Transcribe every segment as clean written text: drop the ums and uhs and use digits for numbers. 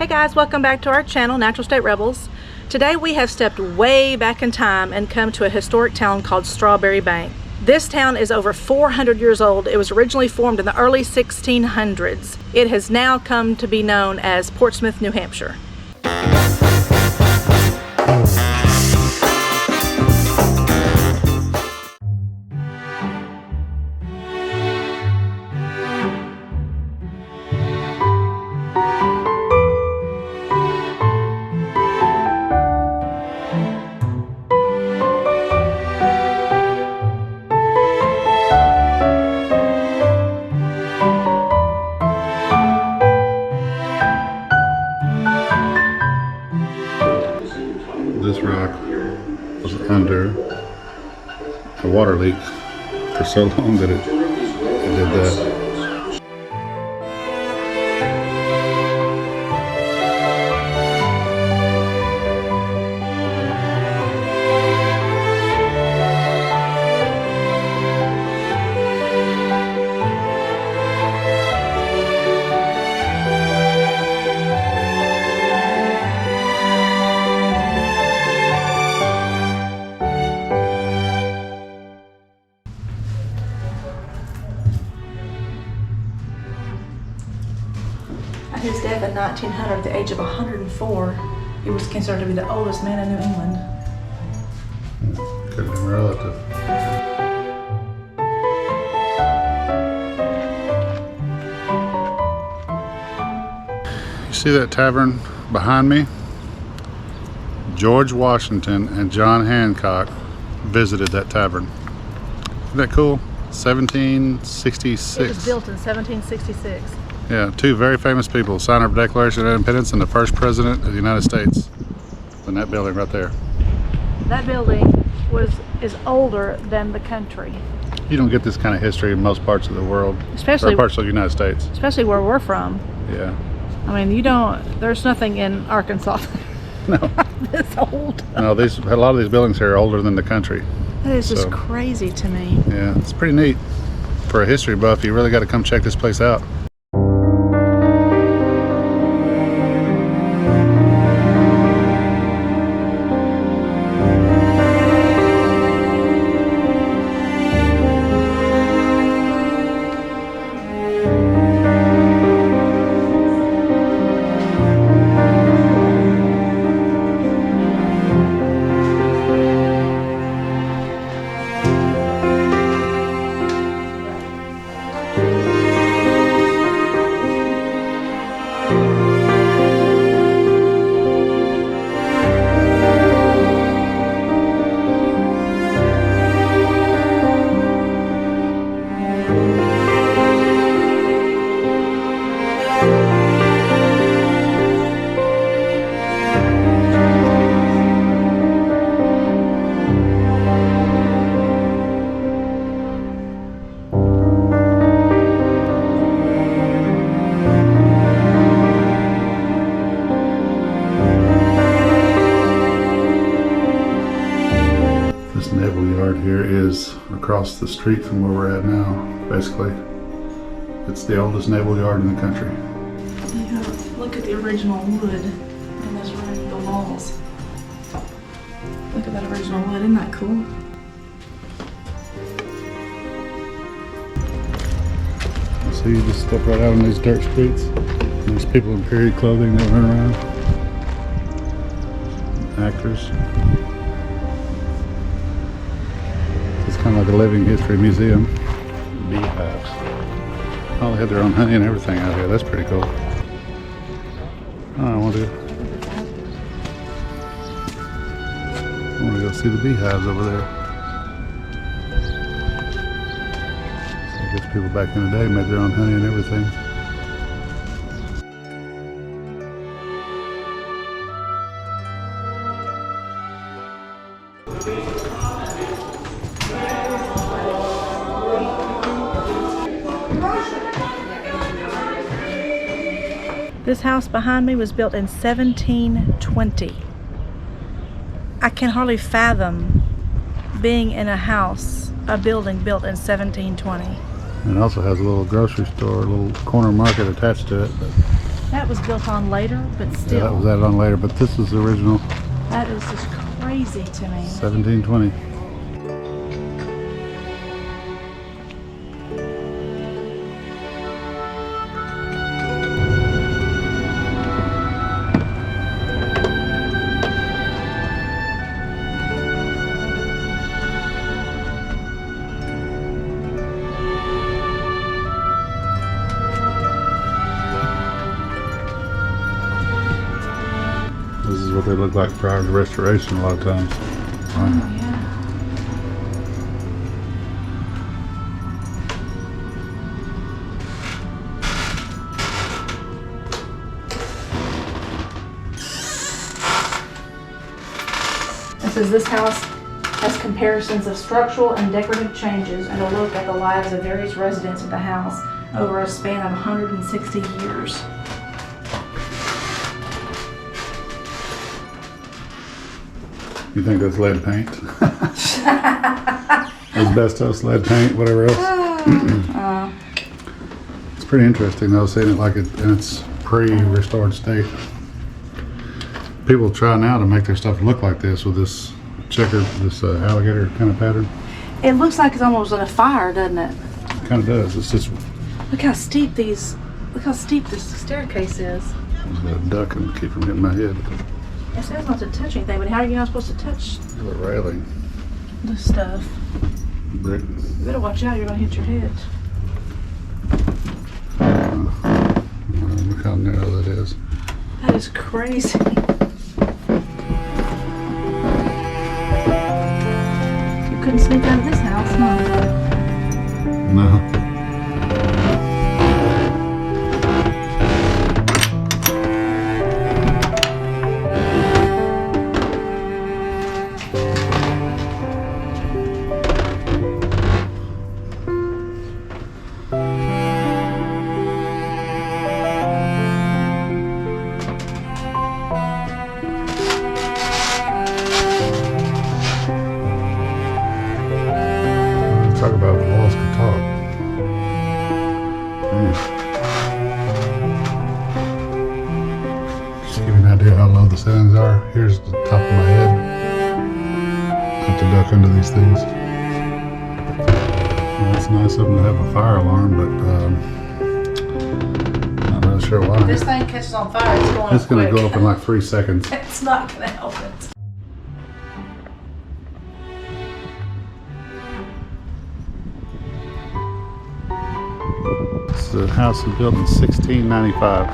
Hey guys, welcome back to our channel, Natural State Rebels. Today we have stepped way back in time and come to a historic town called Strawbery Banke. This town is over 400 years old. It was originally formed in the early 1600s. It has now come to be known as Portsmouth, New Hampshire. This rock was under a water leak for so long that it did that. His death in 1900 at the age of 104, he was considered to be the oldest man in New England. Could have been relative. You see that tavern behind me? George Washington and John Hancock visited that tavern. Isn't that cool? 1766. It was built in 1766. Yeah, two very famous people, signer of the Declaration of Independence and the first president of the United States. In that building right there. That building is older than the country. You don't get this kind of history in most parts of the world, Especially or parts of the United States. Especially where we're from. Yeah. I mean, there's nothing in Arkansas No. this old. No, a lot of these buildings here are older than the country. That is just crazy to me. Yeah, it's pretty neat. For a history buff, you really got to come check this place out. Here is across the street from where we're at now. Basically, it's the oldest naval yard in the country. Yeah, look at the original wood and those right the walls. Look at that original wood, isn't that cool? So you just step right out on these dirt streets. And there's people in period clothing that run around. Actors. Kind of like a living history museum. Beehives. Oh, they have their own honey and everything out here. That's pretty cool. Oh, I want to go see the beehives over there. So I guess people back in the day made their own honey and everything. This house behind me was built in 1720. I can hardly fathom being in a building built in 1720. And it also has a little grocery store, a little corner market attached to it. But That was built on later, but still. Yeah, that was added on later, but this is the original. That is just crazy to me. 1720. This is what they look like prior to restoration a lot of times. Oh, yeah. It says this house has comparisons of structural and decorative changes and a look at the lives of various residents of the house over a span of 160 years. You think that's lead paint? Asbestos, lead paint, whatever else. It's pretty interesting though, seeing it like it in its pre-restored state. People try now to make their stuff look like this with this checkered, this alligator kind of pattern. It looks like it's almost on a fire, doesn't it? It kind of does. It's just. Look how steep this staircase is. I'm just gonna duck and keep from hitting my head. It says not to touch anything, but how are you not supposed to touch The railing. the stuff? Brick. You better watch out, you're gonna hit your head. Look how narrow that is. That is crazy. You couldn't sneak out of this house, no? No. Talk about walls can talk. Just to give you an idea how low the ceilings are. Here's the top of my head. I have to duck under these things. Well, it's nice of them to have a fire alarm, but not really sure why. If this thing catches on fire, it's going It's going to quick. go up in like 3 seconds. It's not gonna help it. The house was built in 1695.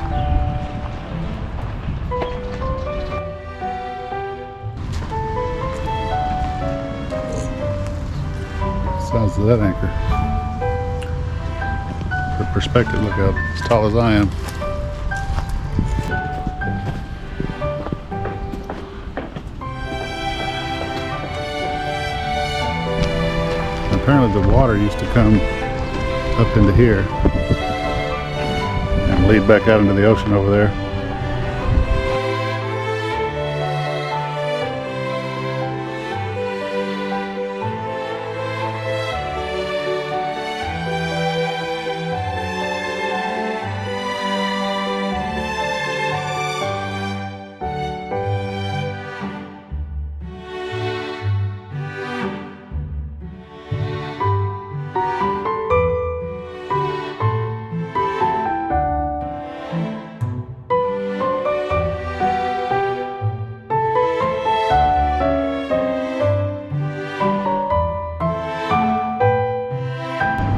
Size of that anchor. For perspective, look how tall as I am. Apparently the water used to come up into here and lead back out into the ocean over there.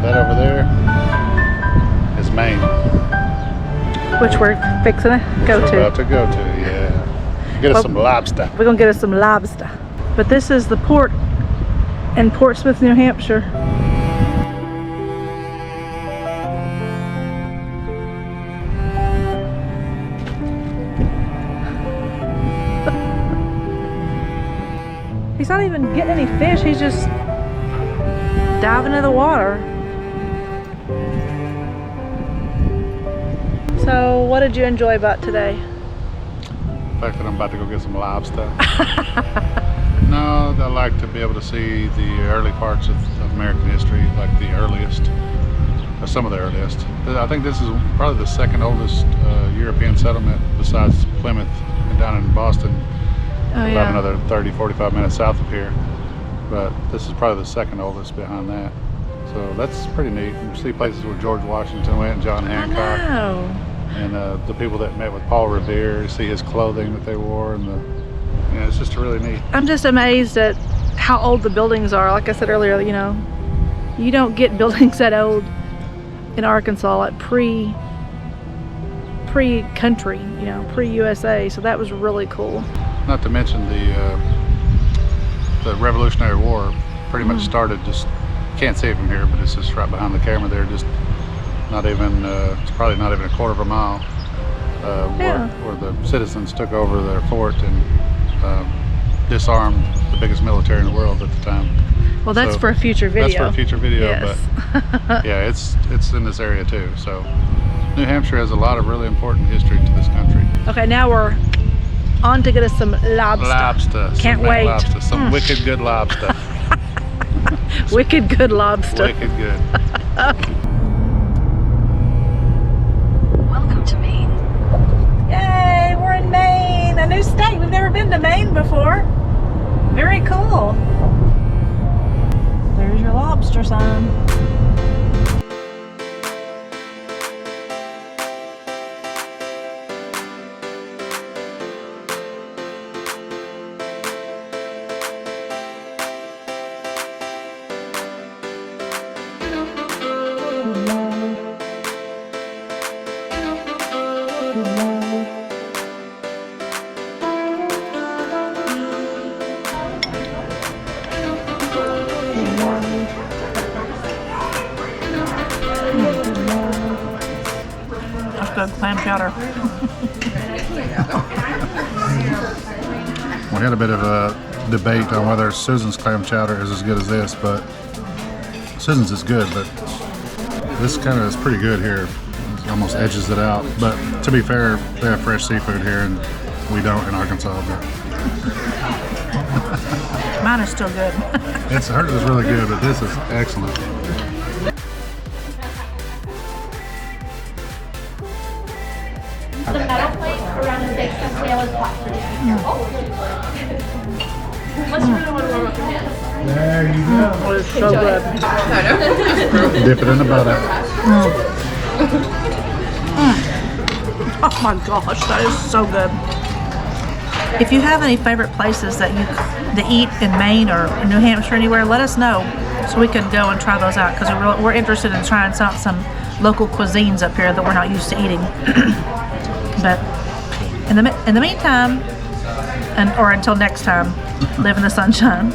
That over there is Maine. Which we're fixing to go We're to. about to go to, yeah. Get us Well, some lobster. We're gonna get us some lobster. But this is the port in Portsmouth, New Hampshire. He's not even getting any fish, he's just diving into the water. So, what did you enjoy about today? The fact that I'm about to go get some lobster. No, I like to be able to see the early parts of American history, like the earliest. or some of the earliest. I think this is probably the second oldest European settlement besides Plymouth and down in Boston, about another 30-45 minutes south of here. But this is probably the second oldest behind that. So that's pretty neat. You see places where George Washington went and John Hancock. I know. And the people that met with Paul Revere, see his clothing that they wore, and it's just really neat. I'm just amazed at how old the buildings are. Like I said earlier, you know, you don't get buildings that old in Arkansas, like pre-country, you know, pre-USA. So that was really cool. Not to mention the Revolutionary War pretty much started just, can't see it from here, but it's just right behind the camera there, just not even, it's probably not even a quarter of a mile, where the citizens took over their fort and disarmed the biggest military in the world at the time. Well, that's for a future video. That's for a future video, yes. But yeah, it's in this area too. So New Hampshire has a lot of really important history to this country. Okay, now we're on to get us some lobster. Lobster. Can't wait. Lobster, some wicked good lobster. Wicked good lobster. Wicked good. Welcome to Maine. Yay, we're in Maine, a new state. We've never been to Maine before. Very cool. There's your lobster sign. That's good clam chowder. We had a bit of a debate on whether Susan's clam chowder is as good as this, but Susan's is good, but this kind of is pretty good here. It almost edges it out. But to be fair, they have fresh seafood here, and we don't in Arkansas. But Mine is still good. hers is really good, but this is excellent. The metal plate around the base of tail is hot for you. Let's really want to warm up your hands. There you go. Oh, it's so good. Dip it in the butter. Oh my gosh, that is so good. If you have any favorite places that eat in Maine or New Hampshire, anywhere, let us know so we can go and try those out, because we're interested in trying some local cuisines up here that we're not used to eating. But in the meantime, or until next time, live in the sunshine.